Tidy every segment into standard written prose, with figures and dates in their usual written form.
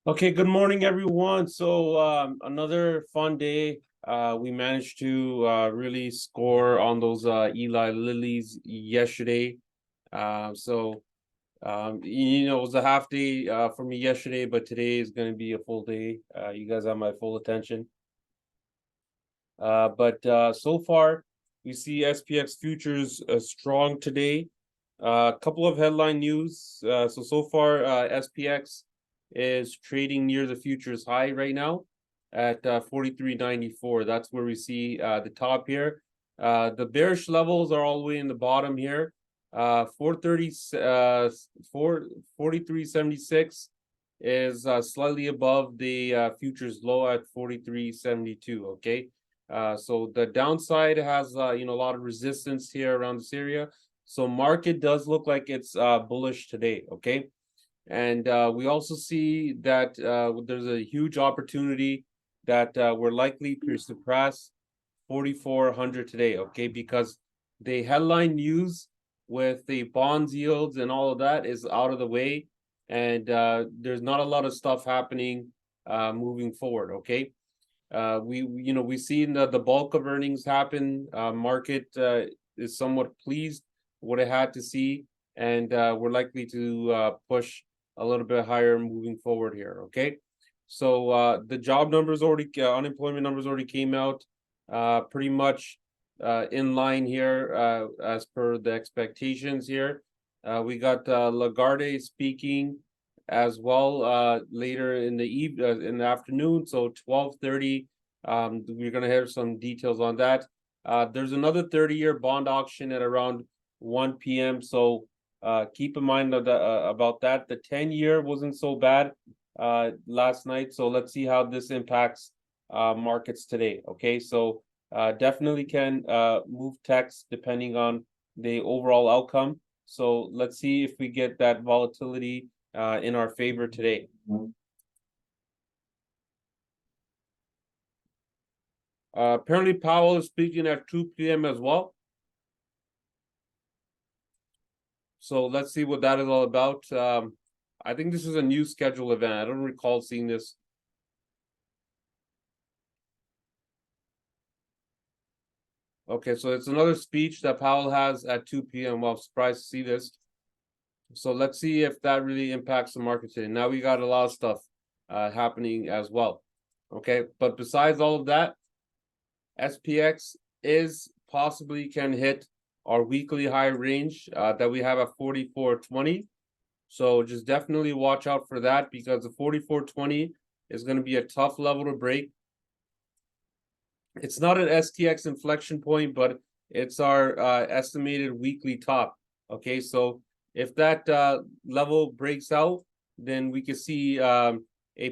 Okay, good morning, everyone. So another fun day. We managed to really score on those Eli Lillies yesterday. It was a half day for me yesterday, but today is going to be a full day. You guys have my full attention. But so far, we see SPX futures strong today. A couple of headline news. So far, SPX is trading near the futures high right now at 43.94. That's where we see the top here. The bearish levels are all the way in the bottom here. 43.76 is slightly above the futures low at 43.72. Okay. So the downside has a lot of resistance here around this area. So market does look like it's bullish today, okay? And we also see that there's a huge opportunity that we're likely to surpass 4,400 today, okay? Because the headline news with the bonds yields and all of that is out of the way, and there's not a lot of stuff happening moving forward, okay? We seen the bulk of earnings happen. Market is somewhat pleased what it had to see, and we're likely to push a little bit higher moving forward here. Okay, so the job numbers already, unemployment numbers already came out, pretty much in line here as per the expectations here. We got Lagarde speaking as well later in the afternoon, so 12:30. We're gonna have some details on that. There's another 30-year bond auction at around 1 p.m. So keep in mind about that. The 10-year wasn't so bad last night, so let's see how this impacts markets today. Okay, so definitely can move text depending on the overall outcome. So let's see if we get that volatility in our favor today. Apparently Powell is speaking at 2 p.m. as well. So let's see what that is all about. I think this is a new scheduled event. I don't recall seeing this. Okay, so it's another speech that Powell has at 2 p.m. Well, I'm surprised to see this. So let's see if that really impacts the market today. Now we got a lot of stuff happening as well. Okay, but besides all of that, SPX is possibly can hit our weekly high range that we have at 44.20. So just definitely watch out for that, because the 44.20 is going to be a tough level to break. It's not an STX inflection point, but it's our estimated weekly top. Okay, so if that level breaks out, then we can see a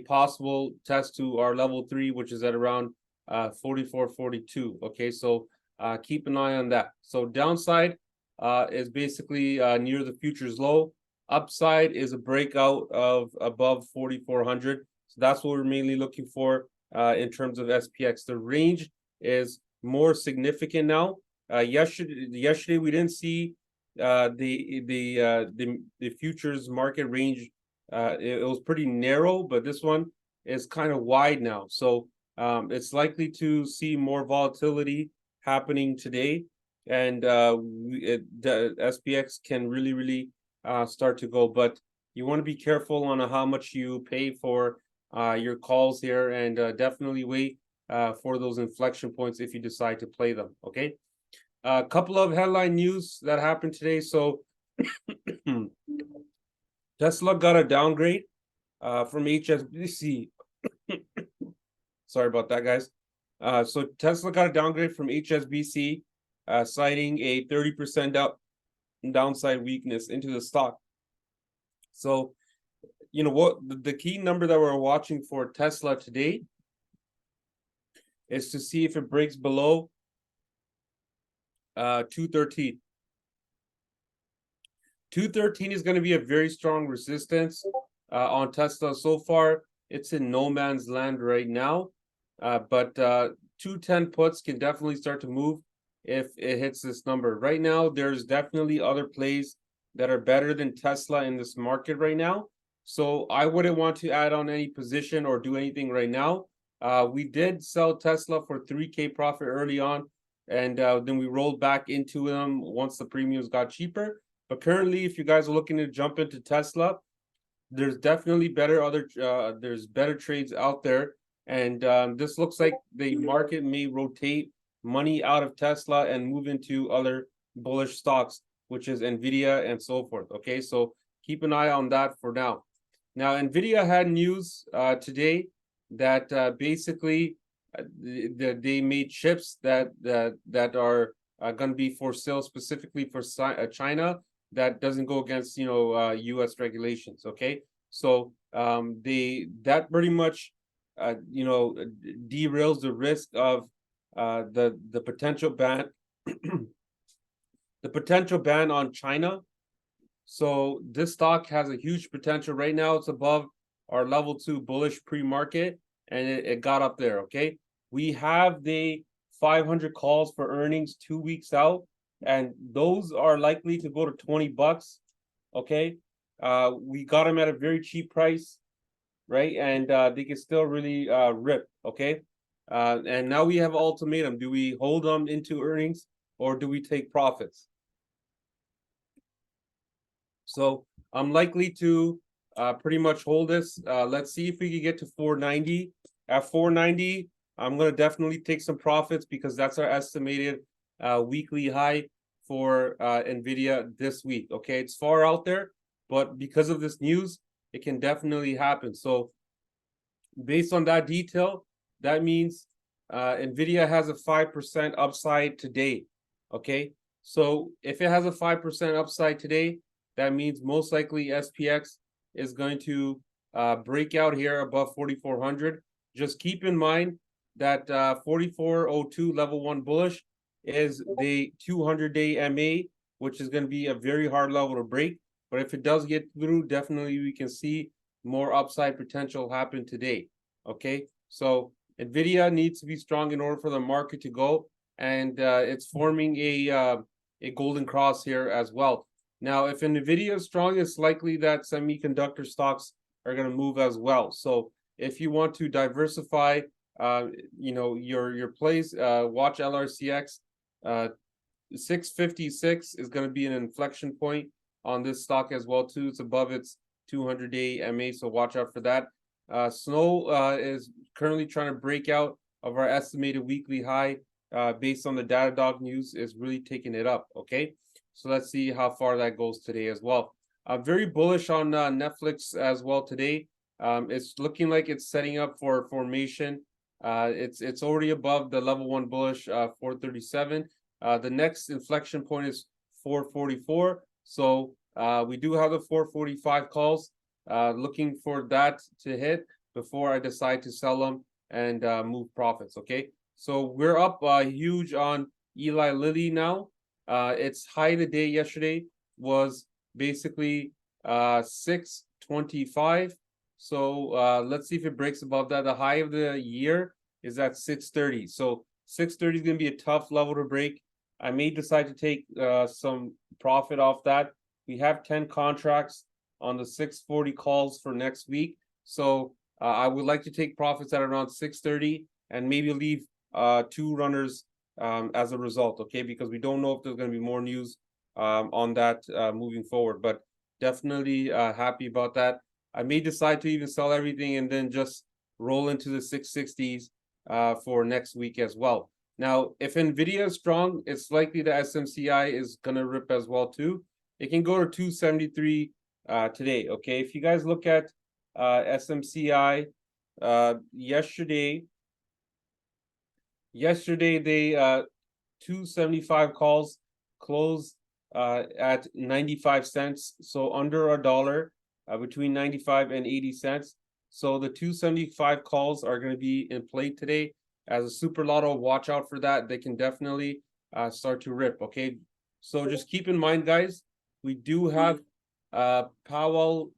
possible test to our level 3, which is at around 44.42. Okay, so keep an eye on that. So downside is basically near the futures low. Upside is a breakout of above 4,400. So that's what we're mainly looking for in terms of SPX. The range is more significant now. Yesterday we didn't see the futures market range. It was pretty narrow, but this one is kind of wide now. So it's likely to see more volatility happening today, and the SPX can really start to go. But you want to be careful on how much you pay for your calls here, and definitely wait for those inflection points if you decide to play them. Okay, a couple of headline news that happened today. So Tesla got a downgrade from HSBC. Sorry about that, guys. So Tesla got a downgrade from HSBC, citing a 30% downside weakness into the stock. So, you know what, the key number that we're watching for Tesla today is to see if it breaks below 213. 213 is going to be a very strong resistance on Tesla. So far, it's in no man's land right now, but 210 puts can definitely start to move if it hits this number. Right now, there's definitely other plays that are better than Tesla in this market right now. So I wouldn't want to add on any position or do anything right now. We did sell Tesla for 3K profit early on, and then we rolled back into them once the premiums got cheaper. But currently, if you guys are looking to jump into Tesla, there's definitely there's better trades out there, and this looks like the market may rotate money out of Tesla and move into other bullish stocks, which is NVDA and so forth. Okay, so keep an eye on that for now. Now, NVIDIA had news today that basically they made chips that are going to be for sale specifically for China, that doesn't go against U.S. regulations. Okay, so that pretty much derails the risk of the potential ban the potential ban on China. So this stock has a huge potential. Right now, it's above our level 2 bullish pre-market, and it got up there. Okay, we have the 500 calls for earnings 2 weeks out, and those are likely to go to $20. Okay, we got them at a very cheap price, right? And they can still really rip. Okay, and now we have an ultimatum: do we hold them into earnings or do we take profits? So I'm likely to pretty much hold this. Let's see if we can get to 490. At 490, I'm going to definitely take some profits because that's our estimated weekly high for NVIDIA this week. Okay, it's far out there, but because of this news, it can definitely happen. So based on that detail, that means NVIDIA has a 5% upside today. Okay, so if it has a 5% upside today, that means most likely SPX is going to break out here above 4,400. Just keep in mind that 4402 level 1 bullish is the 200-day MA, which is going to be a very hard level to break. But if it does get through, definitely we can see more upside potential happen today. Okay, so NVIDIA needs to be strong in order for the market to go, and it's forming a golden cross here as well. Now, if NVIDIA is strong, it's likely that semiconductor stocks are going to move as well. So if you want to diversify, your plays, watch LRCX. 656 is going to be an inflection point on this stock as well too. It's above its 200-day MA, so watch out for that. Snow is currently trying to break out of our estimated weekly high based on the Datadog news, is really taking it up. Okay, so let's see how far that goes today as well. Very bullish on Netflix as well today. It's looking like it's setting up for formation. It's already above the level 1 bullish 437. The next inflection point is 444. So we do have the 445 calls. Looking for that to hit before I decide to sell them and move profits. Okay, so we're up huge on Eli Lilly now. Its high of the day yesterday was basically 625. So let's see if it breaks above that. The high of the year is at 630. So 630 is going to be a tough level to break. I may decide to take some profit off that. We have 10 contracts on the 640 calls for next week. So I would like to take profits at around 630 and maybe leave 2 runners as a result, okay? Because we don't know if there's going to be more news on that moving forward, but definitely happy about that. I may decide to even sell everything and then just roll into the 660s for next week as well. Now, if NVIDIA is strong, it's likely the SMCI is going to rip as well too. It can go to 273 today, okay? If you guys look at SMCI yesterday they 275 calls closed at 95 cents, so under $1, between 95 and 80 cents. So the 275 calls are going to be in play today as a super lotto. Watch out for that. They can definitely start to rip. Okay, so just keep in mind, guys, we do have Powell.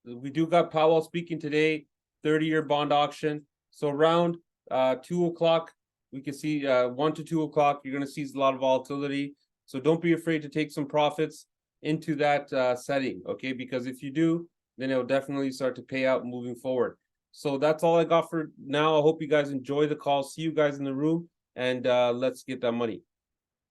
We do got Powell speaking today, 30-year bond auction. So around 2 o'clock, we can see 1 to 2 o'clock, you're going to see a lot of volatility. So don't be afraid to take some profits into that setting, okay? Because if you do, then it'll definitely start to pay out moving forward. So that's all I got for now. I hope you guys enjoy the call. See you guys in the room, and let's get that money.